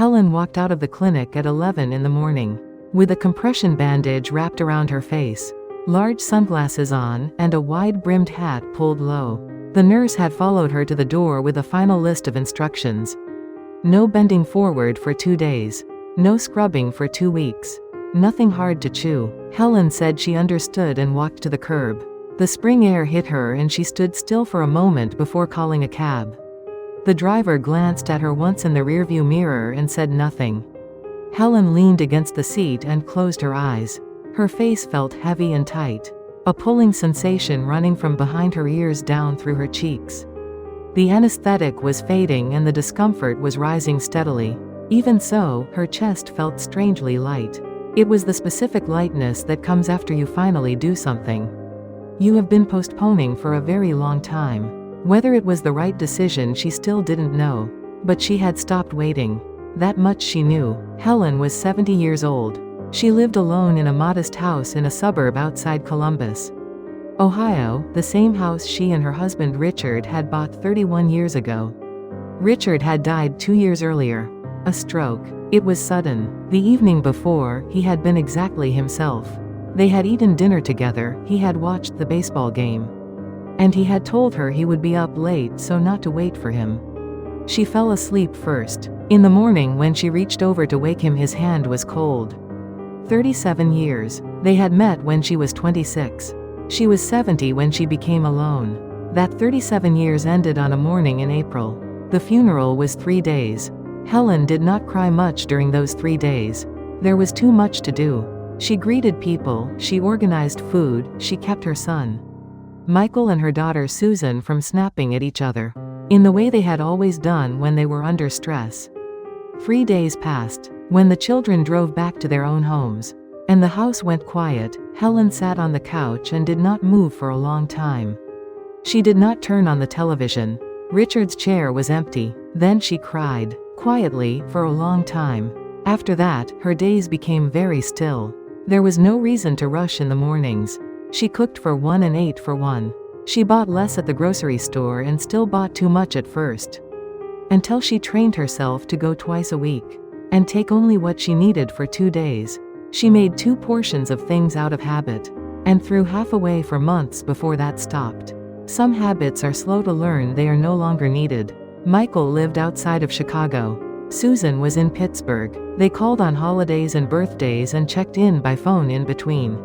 Helen walked out of the clinic at 11 in the morning, with a compression bandage wrapped around her face, large sunglasses on, and a wide-brimmed hat pulled low. The nurse had followed her to the door with a final list of instructions. No bending forward for 2 days. No scrubbing for 2 weeks. Nothing hard to chew. Helen said she understood and walked to the curb. The spring air hit her and she stood still for a moment before calling a cab. The driver glanced at her once in the rearview mirror and said nothing. Helen leaned against the seat and closed her eyes. Her face felt heavy and tight, a pulling sensation running from behind her ears down through her cheeks. The anesthetic was fading and the discomfort was rising steadily. Even so, her chest felt strangely light. It was the specific lightness that comes after you finally do something you have been postponing for a very long time. Whether it was the right decision she still didn't know, but she had stopped waiting. That much she knew. Helen was 70 years old. She lived alone in a modest house in a suburb outside Columbus, Ohio, the same house she and her husband Richard had bought 31 years ago. Richard had died 2 years earlier. A stroke. It was sudden. The evening before, he had been exactly himself. They had eaten dinner together, he had watched the baseball game. And he had told her he would be up late so not to wait for him. She fell asleep first. In the morning when she reached over to wake him, his hand was cold. 37 years. They had met when she was 26. She was 70 when she became alone. That 37 years ended on a morning in April. The funeral was 3 days. Helen did not cry much during those 3 days. There was too much to do. She greeted people, she organized food, she kept her son, Michael, and her daughter Susan from snapping at each other, in the way they had always done when they were under stress. 3 days passed. When the children drove back to their own homes, and the house went quiet, Helen sat on the couch and did not move for a long time. She did not turn on the television. Richard's chair was empty. Then she cried, quietly, for a long time. After that, her days became very still. There was no reason to rush in the mornings. She cooked for one and ate for one. She bought less at the grocery store and still bought too much at first. Until she trained herself to go twice a week, and take only what she needed for 2 days. She made 2 portions of things out of habit, and threw half away for months before that stopped. Some habits are slow to learn, they are no longer needed. Michael lived outside of Chicago. Susan was in Pittsburgh. They called on holidays and birthdays and checked in by phone in between.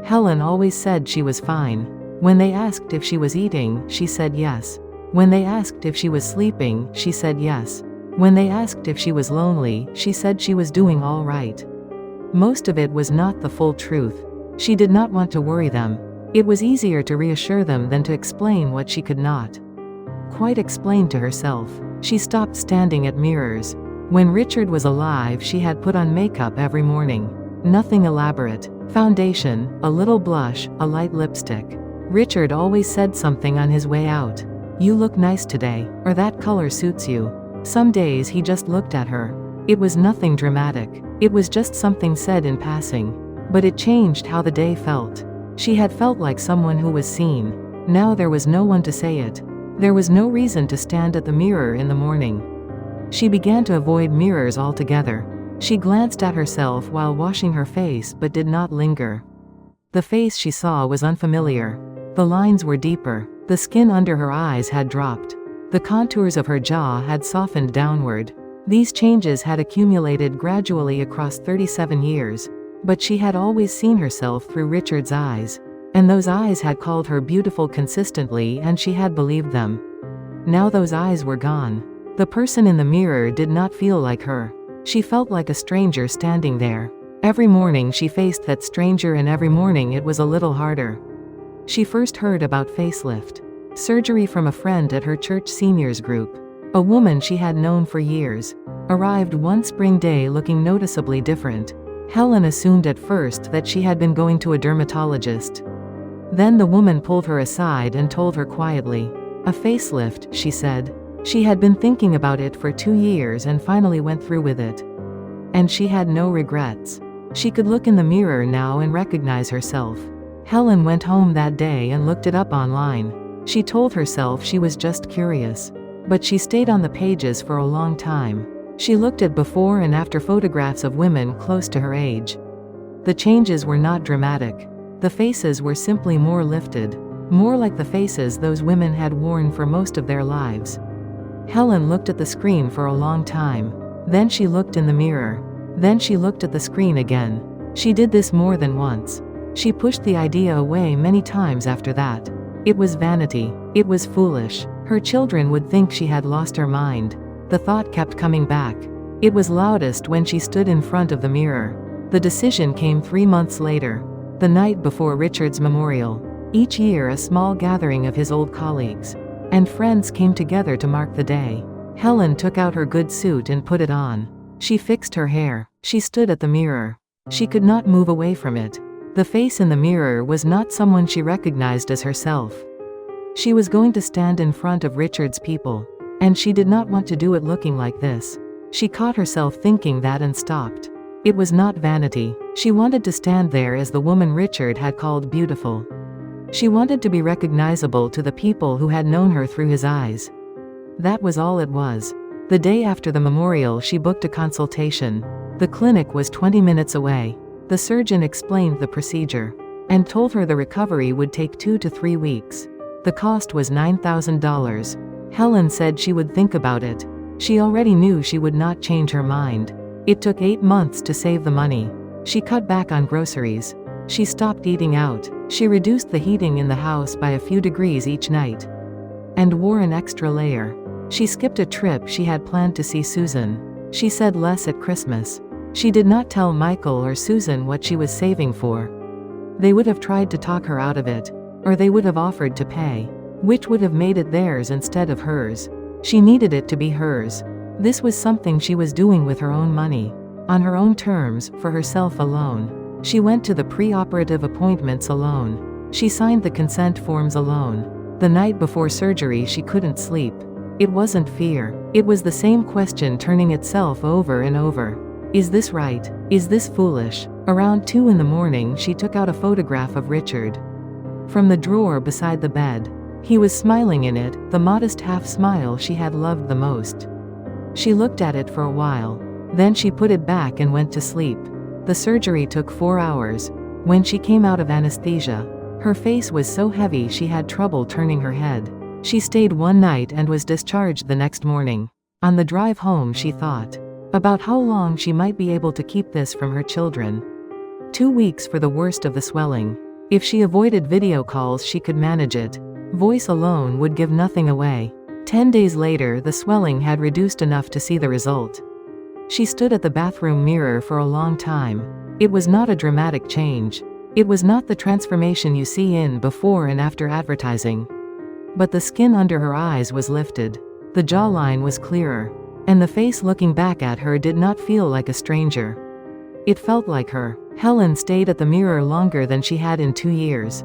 Helen always said she was fine. When they asked if she was eating, she said yes. When they asked if she was sleeping, she said yes. When they asked if she was lonely, she said she was doing all right. Most of it was not the full truth. She did not want to worry them. It was easier to reassure them than to explain what she could not quite explain to herself. She stopped standing at mirrors. When Richard was alive, she had put on makeup every morning. Nothing elaborate. Foundation, a little blush, a light lipstick. Richard always said something on his way out. "You look nice today," or "That color suits you." Some days he just looked at her. It was nothing dramatic. It was just something said in passing. But it changed how the day felt. She had felt like someone who was seen. Now there was no one to say it. There was no reason to stand at the mirror in the morning. She began to avoid mirrors altogether. She glanced at herself while washing her face but did not linger. The face she saw was unfamiliar. The lines were deeper. The skin under her eyes had dropped. The contours of her jaw had softened downward. These changes had accumulated gradually across 37 years. But she had always seen herself through Richard's eyes. And those eyes had called her beautiful consistently, and she had believed them. Now those eyes were gone. The person in the mirror did not feel like her. She felt like a stranger standing there. Every morning she faced that stranger, and every morning it was a little harder. She first heard about facelift surgery from a friend at her church seniors group. A woman she had known for years arrived one spring day looking noticeably different. Helen assumed at first that she had been going to a dermatologist. Then the woman pulled her aside and told her quietly. "A facelift," she said. She had been thinking about it for 2 years and finally went through with it. And she had no regrets. She could look in the mirror now and recognize herself. Helen went home that day and looked it up online. She told herself she was just curious. But she stayed on the pages for a long time. She looked at before and after photographs of women close to her age. The changes were not dramatic. The faces were simply more lifted. More like the faces those women had worn for most of their lives. Helen looked at the screen for a long time. Then she looked in the mirror. Then she looked at the screen again. She did this more than once. She pushed the idea away many times after that. It was vanity. It was foolish. Her children would think she had lost her mind. The thought kept coming back. It was loudest when she stood in front of the mirror. The decision came 3 months later, the night before Richard's memorial. Each year a small gathering of his old colleagues and friends came together to mark the day. Helen took out her good suit and put it on. She fixed her hair. She stood at the mirror. She could not move away from it. The face in the mirror was not someone she recognized as herself. She was going to stand in front of Richard's people, and she did not want to do it looking like this. She caught herself thinking that and stopped. It was not vanity. She wanted to stand there as the woman Richard had called beautiful. She wanted to be recognizable to the people who had known her through his eyes. That was all it was. The day after the memorial she booked a consultation. The clinic was 20 minutes away. The surgeon explained the procedure and told her the recovery would take 2 to 3 weeks. The cost was $9,000. Helen said she would think about it. She already knew she would not change her mind. It took 8 months to save the money. She cut back on groceries. She stopped eating out. She reduced the heating in the house by a few degrees each night and wore an extra layer. She skipped a trip she had planned to see Susan. She said less at Christmas. She did not tell Michael or Susan what she was saving for. They would have tried to talk her out of it, or they would have offered to pay, which would have made it theirs instead of hers. She needed it to be hers. This was something she was doing with her own money, on her own terms, for herself alone. She went to the pre-operative appointments alone. She signed the consent forms alone. The night before surgery she couldn't sleep. It wasn't fear. It was the same question turning itself over and over. Is this right? Is this foolish? Around 2 in the morning she took out a photograph of Richard from the drawer beside the bed. He was smiling in it, the modest half-smile she had loved the most. She looked at it for a while. Then she put it back and went to sleep. The surgery took 4 hours. When she came out of anesthesia, her face was so heavy she had trouble turning her head. She stayed one night and was discharged the next morning. On the drive home she thought about how long she might be able to keep this from her children. 2 weeks for the worst of the swelling. If she avoided video calls she could manage it. Voice alone would give nothing away. 10 days later the swelling had reduced enough to see the result. She stood at the bathroom mirror for a long time. It was not a dramatic change. It was not the transformation you see in before and after advertising. But the skin under her eyes was lifted. The jawline was clearer. And the face looking back at her did not feel like a stranger. It felt like her. Helen stayed at the mirror longer than she had in 2 years.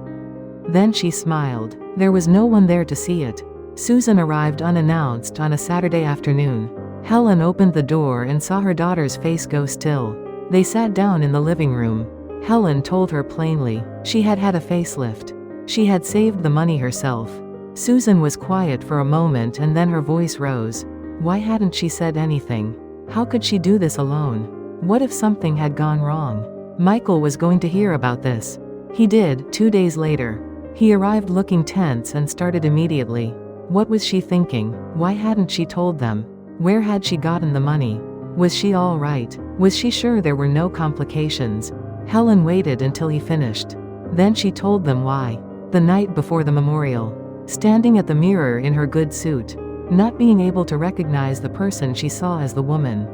Then she smiled. There was no one there to see it. Susan arrived unannounced on a Saturday afternoon. Helen opened the door and saw her daughter's face go still. They sat down in the living room. Helen told her plainly. She had had a facelift. She had saved the money herself. Susan was quiet for a moment and then her voice rose. Why hadn't she said anything? How could she do this alone? What if something had gone wrong? Michael was going to hear about this. He did, 2 days later. He arrived looking tense and started immediately. What was she thinking? Why hadn't she told them? Where had she gotten the money? Was she all right? Was she sure there were no complications? Helen waited until he finished. Then she told them why. The night before the memorial. Standing at the mirror in her good suit. Not being able to recognize the person she saw as the woman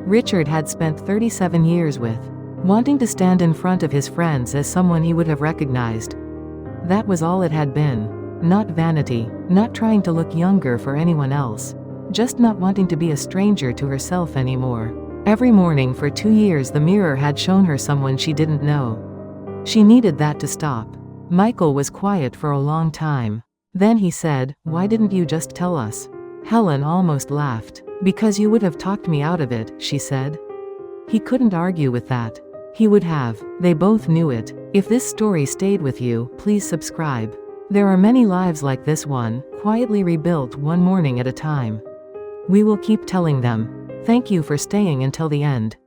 Richard had spent 37 years with. Wanting to stand in front of his friends as someone he would have recognized. That was all it had been. Not vanity. Not trying to look younger for anyone else. Just not wanting to be a stranger to herself anymore. Every morning for 2 years the mirror had shown her someone she didn't know. She needed that to stop. Michael was quiet for a long time. Then he said, "Why didn't you just tell us?" Helen almost laughed. "Because you would have talked me out of it," she said. He couldn't argue with that. He would have. They both knew it. If this story stayed with you, please subscribe. There are many lives like this one, quietly rebuilt one morning at a time. We will keep telling them. Thank you for staying until the end.